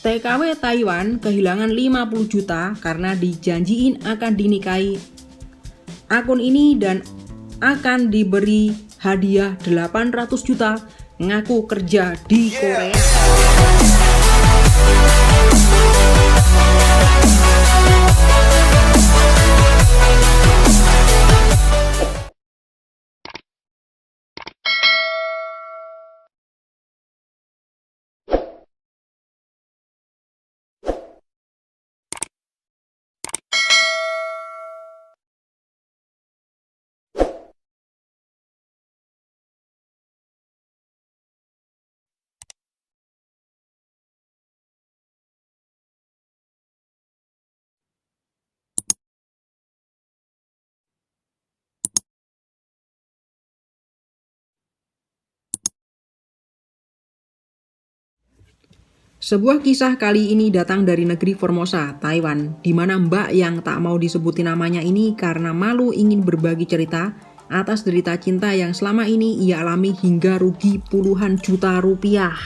TKW Taiwan kehilangan 50 juta karena dijanjiin akan dinikahi akun ini dan akan diberi hadiah 800 juta ngaku kerja di Korea. Sebuah kisah kali ini datang dari negeri Formosa, Taiwan, di mana mbak yang tak mau disebutin namanya ini karena malu ingin berbagi cerita atas derita cinta yang selama ini ia alami hingga rugi puluhan juta rupiah.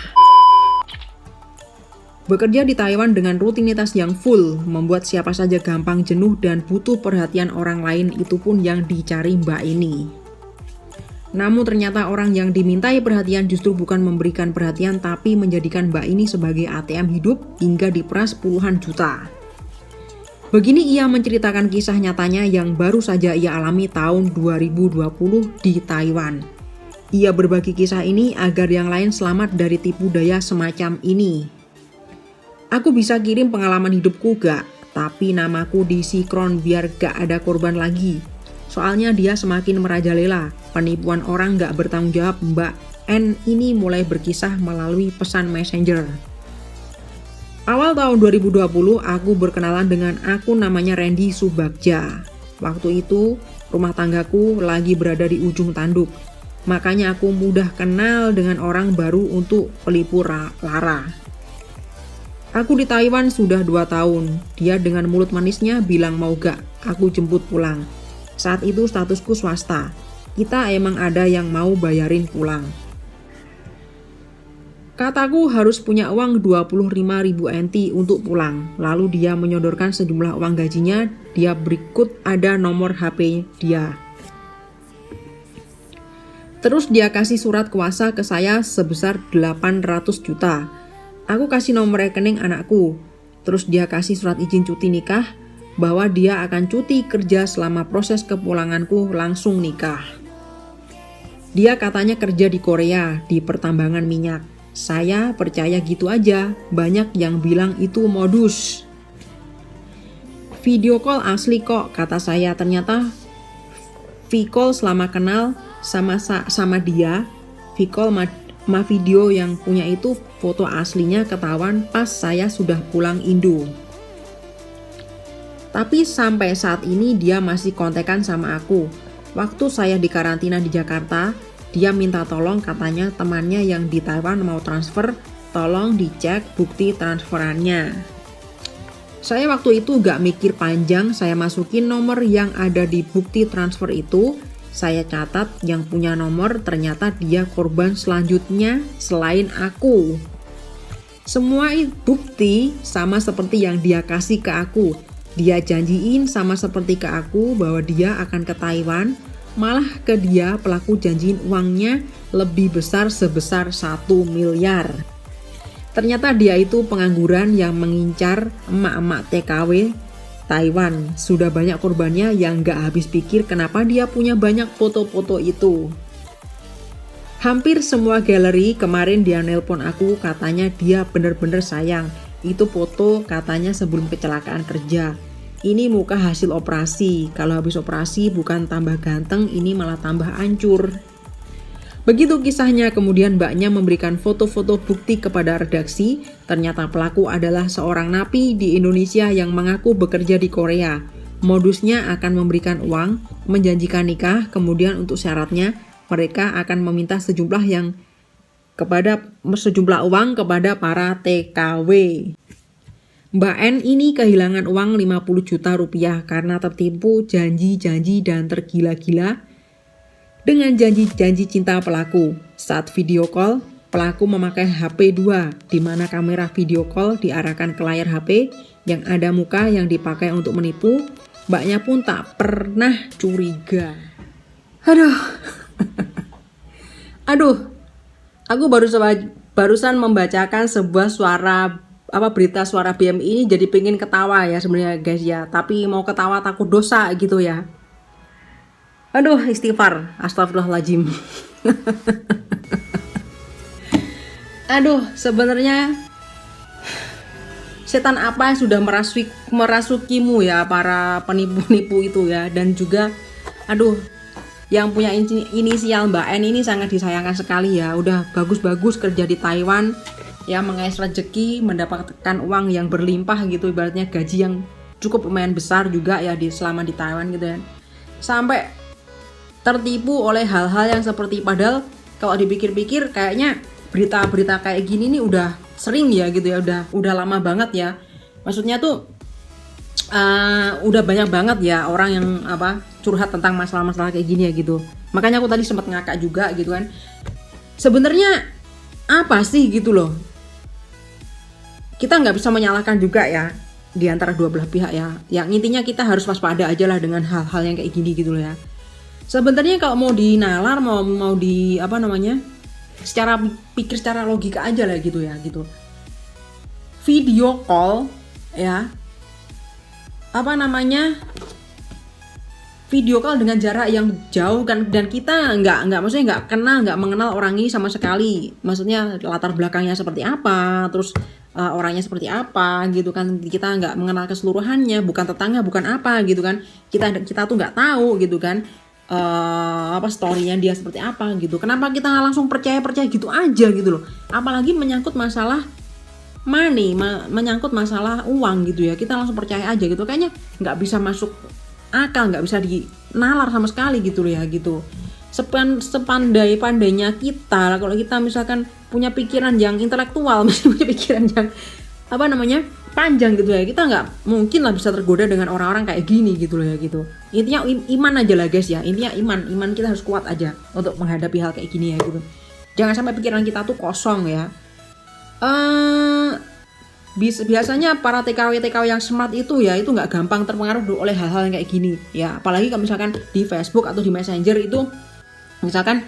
Bekerja di Taiwan dengan rutinitas yang full, membuat siapa saja gampang jenuh dan butuh perhatian orang lain, itu pun yang dicari mbak ini. Namun ternyata orang yang dimintai perhatian justru bukan memberikan perhatian tapi menjadikan mbak ini sebagai ATM hidup hingga diperas puluhan juta. Begini ia menceritakan kisah nyatanya yang baru saja ia alami tahun 2020 di Taiwan. Ia berbagi kisah ini agar yang lain selamat dari tipu daya semacam ini. Aku bisa kirim pengalaman hidupku gak? Tapi namaku disikron biar gak ada korban lagi. Soalnya dia semakin merajalela, penipuan orang gak bertanggung jawab. Mbak N ini mulai berkisah melalui pesan messenger. Awal tahun 2020 aku berkenalan dengan akun namanya Randy Subagja. Waktu itu rumah tanggaku lagi berada di ujung tanduk. Makanya aku mudah kenal dengan orang baru untuk pelipur lara. Aku di Taiwan sudah 2 tahun. Dia dengan mulut manisnya bilang mau gak aku jemput pulang. Saat itu statusku swasta. Kita emang ada yang mau bayarin pulang. Kataku harus punya uang 25.000 NT untuk pulang. Lalu dia menyodorkan sejumlah uang gajinya. Dia berikut ada nomor HP dia. Terus dia kasih surat kuasa ke saya sebesar 800 juta. Aku kasih nomor rekening anakku. Terus dia kasih surat izin cuti nikah bahwa dia akan cuti kerja selama proses kepulanganku langsung nikah. Dia katanya kerja di Korea, di pertambangan minyak. Saya percaya gitu aja, banyak yang bilang itu modus. Video call asli kok, kata saya. Ternyata V-call selama kenal sama dia, V-call ma video yang punya itu foto aslinya ketahuan pas saya sudah pulang Indo. Tapi sampai saat ini dia masih kontekan sama aku. Waktu saya di karantina di Jakarta, dia minta tolong katanya temannya yang di Taiwan mau transfer, tolong dicek bukti transferannya. Saya waktu itu gak mikir panjang, saya masukin nomor yang ada di bukti transfer itu. Saya catat yang punya nomor, ternyata dia korban selanjutnya selain aku. Semua bukti sama seperti yang dia kasih ke aku. Dia janjiin sama seperti ke aku bahwa dia akan ke Taiwan, malah ke dia pelaku janjiin uangnya lebih besar sebesar 1 miliar. Ternyata dia itu pengangguran yang mengincar emak-emak TKW Taiwan. Sudah banyak korbannya yang gak habis pikir kenapa dia punya banyak foto-foto itu. Hampir semua galeri kemarin dia nelpon aku, katanya dia bener-bener sayang. Itu foto katanya sebelum kecelakaan kerja. Ini muka hasil operasi. Kalau habis operasi bukan tambah ganteng, ini malah tambah hancur. Begitu kisahnya, kemudian mbaknya memberikan foto-foto bukti kepada redaksi. Ternyata pelaku adalah seorang napi di Indonesia yang mengaku bekerja di Korea. Modusnya akan memberikan uang, menjanjikan nikah, kemudian untuk syaratnya mereka akan meminta sejumlah uang kepada para TKW. Mbak N ini kehilangan uang 50 juta rupiah karena tertipu janji-janji dan tergila-gila dengan janji-janji cinta pelaku. Saat video call, Pelaku memakai HP 2, di mana kamera video call diarahkan ke layar HP yang ada muka yang dipakai untuk menipu. Mbaknya pun tak pernah curiga. Aduh, aku barusan membacakan sebuah berita suara BMI ini jadi pengen ketawa ya sebenarnya guys ya. Tapi mau ketawa takut dosa gitu ya. Aduh, istighfar, astagfirullahaladzim. Aduh, sebenarnya setan apa yang sudah merasukimu ya para penipu-nipu itu ya. Dan juga yang punya inisial Mbak N ini sangat disayangkan sekali ya. Udah bagus-bagus kerja di Taiwan ya, mengais rezeki, mendapatkan uang yang berlimpah gitu, ibaratnya gaji yang cukup lumayan besar juga ya selama di Taiwan gitu ya. Sampai tertipu oleh hal-hal yang seperti, padahal kalau dipikir-pikir kayaknya berita-berita kayak gini nih udah sering ya gitu ya, udah lama banget ya. Maksudnya tuh udah banyak banget ya orang yang curhat tentang masalah-masalah kayak gini ya gitu. Makanya aku tadi sempat ngakak juga gitu kan. Sebenarnya apa sih gitu loh. Kita nggak bisa menyalahkan juga ya di antara dua belah pihak ya. Yang intinya kita harus waspada aja lah dengan hal-hal yang kayak gini gitu loh ya. Sebenarnya kalau mau dinalar, mau di secara pikir, secara logika aja lah gitu ya gitu. Video call ya, video call dengan jarak yang jauh kan, dan kita maksudnya nggak kenal, nggak mengenal orang ini sama sekali. Maksudnya latar belakangnya seperti apa, terus orangnya seperti apa gitu kan, kita nggak mengenal keseluruhannya, bukan tetangga, bukan apa gitu kan, kita tuh nggak tahu gitu kan. Story-nya dia seperti apa gitu. Kenapa kita nggak langsung percaya gitu aja gitu loh. Apalagi menyangkut masalah money, menyangkut masalah uang gitu ya. Kita langsung percaya aja gitu. Kayaknya nggak bisa masuk akal, nggak bisa dinalar sama sekali gitu loh ya gitu. Sepandai-pandainya kita, kalau kita misalkan punya pikiran yang intelektual, masih punya pikiran yang panjang gitu ya, kita nggak mungkin lah bisa tergoda dengan orang-orang kayak gini gitu loh ya gitu. Intinya iman aja lah guys ya, intinya iman kita harus kuat aja untuk menghadapi hal kayak gini ya gitu. Jangan sampai pikiran kita tuh kosong ya. Biasanya para TKW yang smart itu ya, itu nggak gampang terpengaruh oleh hal-hal yang kayak gini ya. Apalagi kalau misalkan di Facebook atau di Messenger itu misalkan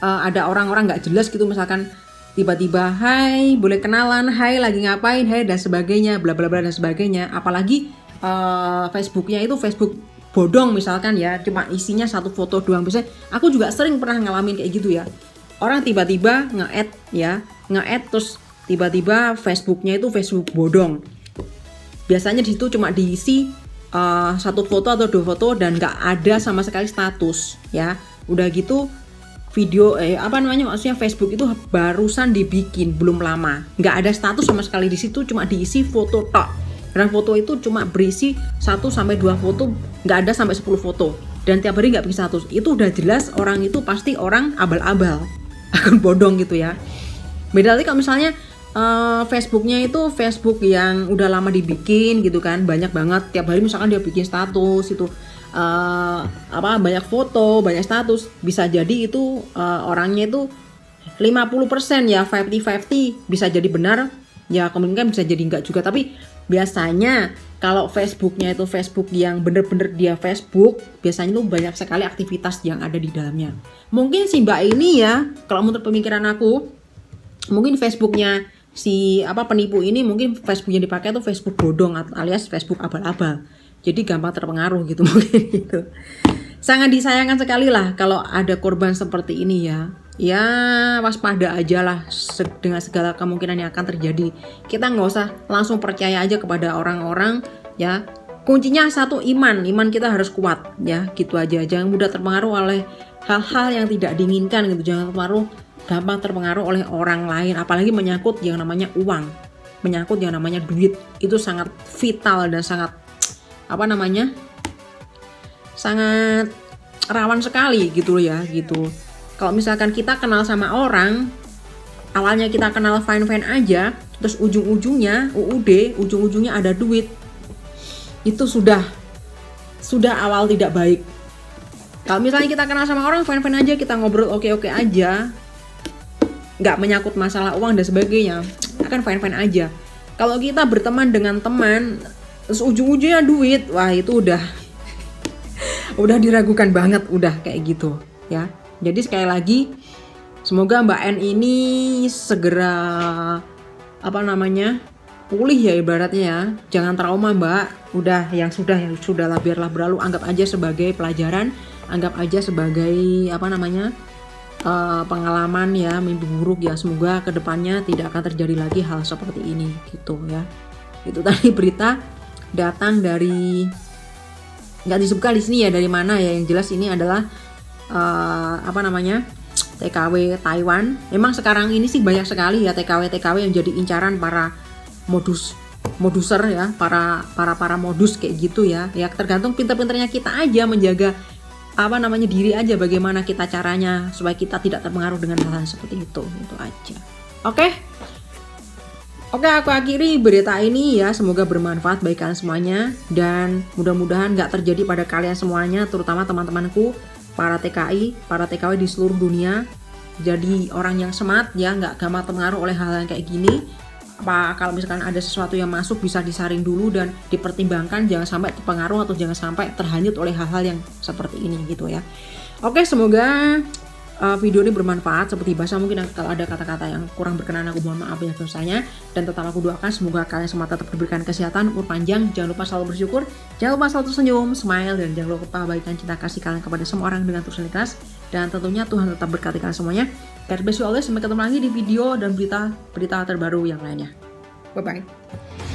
ada orang-orang nggak jelas gitu, misalkan tiba-tiba hai boleh kenalan, hai lagi ngapain, hai dan sebagainya, bla bla bla dan sebagainya. Apalagi Facebooknya itu Facebook bodong misalkan ya, cuma isinya satu foto doang. Biasanya aku juga sering pernah ngalamin kayak gitu ya, orang tiba-tiba nge-add terus tiba-tiba Facebooknya itu Facebook bodong. Biasanya di situ cuma diisi satu foto atau dua foto dan nggak ada sama sekali status ya. Udah gitu video maksudnya Facebook itu barusan dibikin belum lama, nggak ada status sama sekali di situ, cuma diisi foto tok. Dan foto itu cuma berisi 1-2 foto, nggak ada sampai 10 foto. Dan tiap hari nggak bikin status. Itu udah jelas orang itu pasti orang abal-abal, akun bodong gitu ya. Beda lagi kalau misalnya Facebooknya itu Facebook yang udah lama dibikin gitu kan, banyak banget, tiap hari misalkan dia bikin status itu banyak foto, banyak status, bisa jadi itu orangnya itu 50% ya, 50-50 bisa jadi benar ya, kemungkinan bisa jadi enggak juga. Tapi biasanya kalau Facebooknya itu Facebook yang bener-bener dia Facebook, biasanya itu banyak sekali aktivitas yang ada di dalamnya. Mungkin si Mbak ini ya, kalau menurut pemikiran aku, mungkin Facebooknya si penipu ini, mungkin Facebook yang dipakai itu Facebook bodong alias Facebook abal-abal. Jadi gampang terpengaruh gitu mungkin gitu. Sangat disayangkan sekali lah kalau ada korban seperti ini ya. Ya waspada aja lah dengan segala kemungkinan yang akan terjadi. Kita nggak usah langsung percaya aja kepada orang-orang ya. Kuncinya satu, iman kita harus kuat ya, gitu aja. Jangan mudah terpengaruh oleh hal-hal yang tidak diinginkan gitu. Jangan gampang terpengaruh oleh orang lain, apalagi menyangkut yang namanya uang, menyangkut yang namanya duit. Itu sangat vital dan sangat sangat rawan sekali gitu ya gitu. Kalau misalkan kita kenal sama orang, awalnya kita kenal fine-fine aja, terus ujung-ujungnya ujung-ujungnya ada duit, itu sudah awal tidak baik. Kalau misalnya kita kenal sama orang fine-fine aja, kita ngobrol oke-oke aja, nggak menyangkut masalah uang dan sebagainya, akan fine-fine aja. Kalau kita berteman dengan teman, terus ujung-ujungnya duit, wah itu udah diragukan banget, udah kayak gitu ya. Jadi sekali lagi, semoga Mbak N ini segera pulih ya ibaratnya ya. Jangan trauma Mbak, udah yang sudah lah, biarlah berlalu. Anggap aja sebagai pelajaran, anggap aja sebagai pengalaman ya, mimpi buruk ya. Semoga kedepannya tidak akan terjadi lagi hal seperti ini gitu ya. Itu tadi berita datang dari, nggak disebutkan di sini ya dari mana ya. Yang jelas ini adalah TKW Taiwan. Memang sekarang ini sih banyak sekali ya TKW yang jadi incaran para moduser ya, para modus kayak gitu ya. Ya tergantung pinter-pinternya kita aja menjaga diri aja, bagaimana kita caranya supaya kita tidak terpengaruh dengan hal-hal seperti itu aja. Oke, aku akhiri berita ini ya, semoga bermanfaat bagi kalian semuanya dan mudah-mudahan gak terjadi pada kalian semuanya, terutama teman-temanku para TKW di seluruh dunia. Jadi orang yang smart ya, gak gampang terpengaruh oleh hal-hal kayak gini. Kalau misalkan ada sesuatu yang masuk bisa disaring dulu dan dipertimbangkan, jangan sampai terpengaruh atau jangan sampai terhanyut oleh hal-hal yang seperti ini gitu ya. Oke, semoga video ini bermanfaat. Seperti biasa, mungkin kalau ada kata-kata yang kurang berkenan aku mohon maaf ya dosanya, dan tetap aku doakan semoga kalian semua tetap diberikan kesehatan, umur panjang, jangan lupa selalu bersyukur, jangan lupa selalu tersenyum, smile, dan jangan lupa bagikan cinta kasih kalian kepada semua orang dengan tulus dan ikhlas, dan tentunya Tuhan tetap berkati kalian semuanya. God bless you always. Sampai ketemu lagi di video dan berita terbaru yang lainnya. Bye bye.